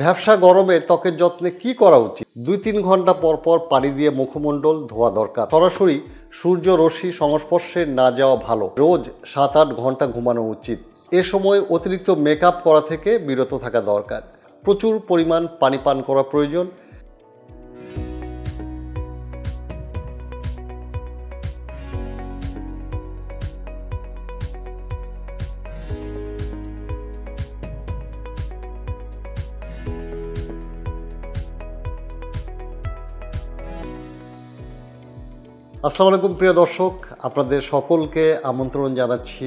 ভ্যাপসা গরমে ত্বকের যত্নে কি করা উচিত? 2-3 ঘন্টা পর পর পানি দিয়ে মুখমণ্ডল ধোয়া দরকার। সরাসরি সূর্য রশ্মি সংস্পর্শে না যাওয়া ভালো। রোজ 7-8 ঘন্টা ঘুমানো উচিত। এ সময় অতিরিক্ত মেকআপ করা থেকে বিরত থাকা দরকার। প্রচুর পরিমাণ পানি পান করা প্রয়োজন। আসসালামু আলাইকুম প্রিয় দর্শক, আপনাদের সকলকে আমন্ত্রণ জানাচ্ছি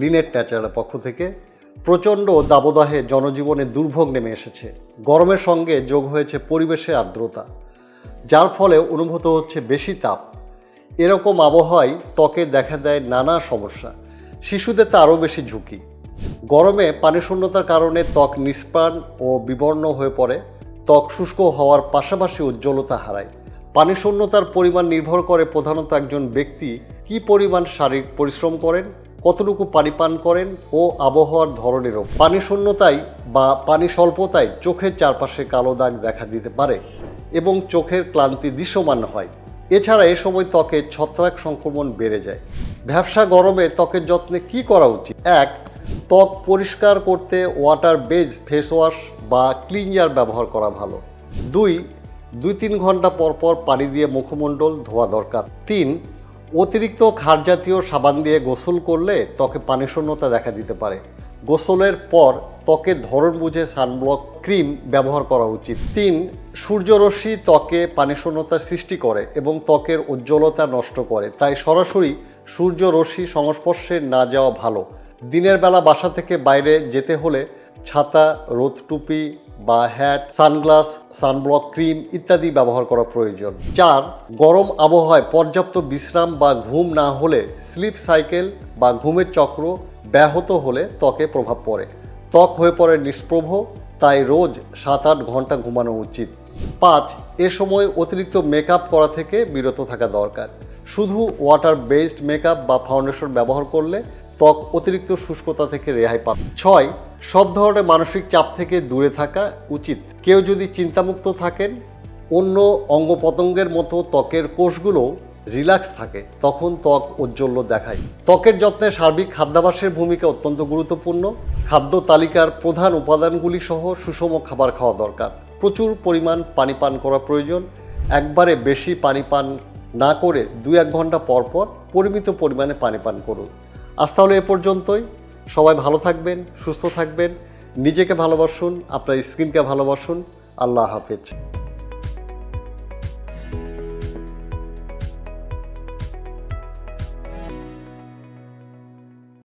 লিনেট ন্যাচারালের পক্ষ থেকে। প্রচণ্ড দাবদাহে জনজীবনে দুর্ভোগ নেমে এসেছে। গরমের সঙ্গে যোগ হয়েছে পরিবেশের আর্দ্রতা, যার ফলে অনুভূত হচ্ছে বেশি তাপ। এরকম আবহাওয়ায় ত্বকে দেখা দেয় নানা সমস্যা। শিশুদের তো আরও বেশি ঝুঁকি। গরমে পানিশূন্যতার কারণে ত্বক নিষ্প্রাণ ও বিবর্ণ হয়ে পড়ে। ত্বক শুষ্ক হওয়ার পাশাপাশি উজ্জ্বলতা হারায়। পানিশূন্যতার পরিমাণ নির্ভর করে প্রধানত একজন ব্যক্তি কী পরিমাণ শারীরিক পরিশ্রম করেন, কতটুকু পানি পান করেন ও আবহাওয়ার ধরনেরও। পানিশূন্যতায় বা পানি স্বল্পতায় চোখের চারপাশে কালো দাগ দেখা দিতে পারে এবং চোখের ক্লান্তি দৃশ্যমান হয়। এছাড়া এ সময় ত্বকে ছত্রাক সংক্রমণ বেড়ে যায়। ভ্যাপসা গরমে ত্বকের যত্নে কি করা উচিত? 1. ত্বক পরিষ্কার করতে ওয়াটার বেজ ফেস ওয়াশ বা ক্লিনজার ব্যবহার করা ভালো। 2-3 ঘন্টা পর পর পানি দিয়ে মুখমণ্ডল ধোয়া দরকার। 3. অতিরিক্ত ক্ষারজাতীয় সাবান দিয়ে গোসল করলে ত্বকে পানিশূন্যতা দেখা দিতে পারে। গোসলের পর ত্বকের ধরন বুঝে সানব্লক ক্রিম ব্যবহার করা উচিত। 3. সূর্যরশ্মি ত্বকে পানিশূন্যতার সৃষ্টি করে এবং ত্বকের উজ্জ্বলতা নষ্ট করে, তাই সরাসরি সূর্যরশ্মি সংস্পর্শে না যাওয়া ভালো। দিনের বেলা বাসা থেকে বাইরে যেতে হলে ছাতা, রোদ টুপি বা হ্যাট, সানগ্লাস, সানব্লক ক্রিম ইত্যাদি ব্যবহার করা প্রয়োজন। 4. গরম আবহাওয়ায় পর্যাপ্ত বিশ্রাম বা ঘুম না হলে স্লিপ সাইকেল বা ঘুমের চক্র ব্যাহত হলে ত্বকে প্রভাব পড়ে। ত্বক হয়ে পড়ে নিষ্প্রভ, তাই রোজ 7-8 ঘন্টা ঘুমানো উচিত। 5. এ সময় অতিরিক্ত মেকআপ করা থেকে বিরত থাকা দরকার। শুধু ওয়াটার বেসড মেকআপ বা ফাউন্ডেশন ব্যবহার করলে ত্বক অতিরিক্ত শুষ্কতা থেকে রেহাই পাবে। 6. সব ধরনের মানসিক চাপ থেকে দূরে থাকা উচিত। কেউ যদি চিন্তামুক্ত থাকেন, অন্য অঙ্গ প্রত্যঙ্গের মতো ত্বকের কোষগুলো রিল্যাক্স থাকে, তখন ত্বক ঔজ্জ্বল্য দেখায়। ত্বকের যত্নে সার্বিক খাদ্যাভ্যাসের ভূমিকা অত্যন্ত গুরুত্বপূর্ণ। খাদ্য তালিকার প্রধান উপাদানগুলি সহ সুষম খাবার খাওয়া দরকার। প্রচুর পরিমাণ পানি পান করা প্রয়োজন। একবারে বেশি পানি পান না করে 2-1 ঘন্টা পর পর পরিমিত পরিমাণে পানি পান করুন। আজ তাহলে এ পর্যন্তই। সবাই ভালো থাকবেন, সুস্থ থাকবেন, নিজেকে ভালোবাসুন, আপনার স্কিনকে ভালোবাসুন। আল্লাহ হাফেজ।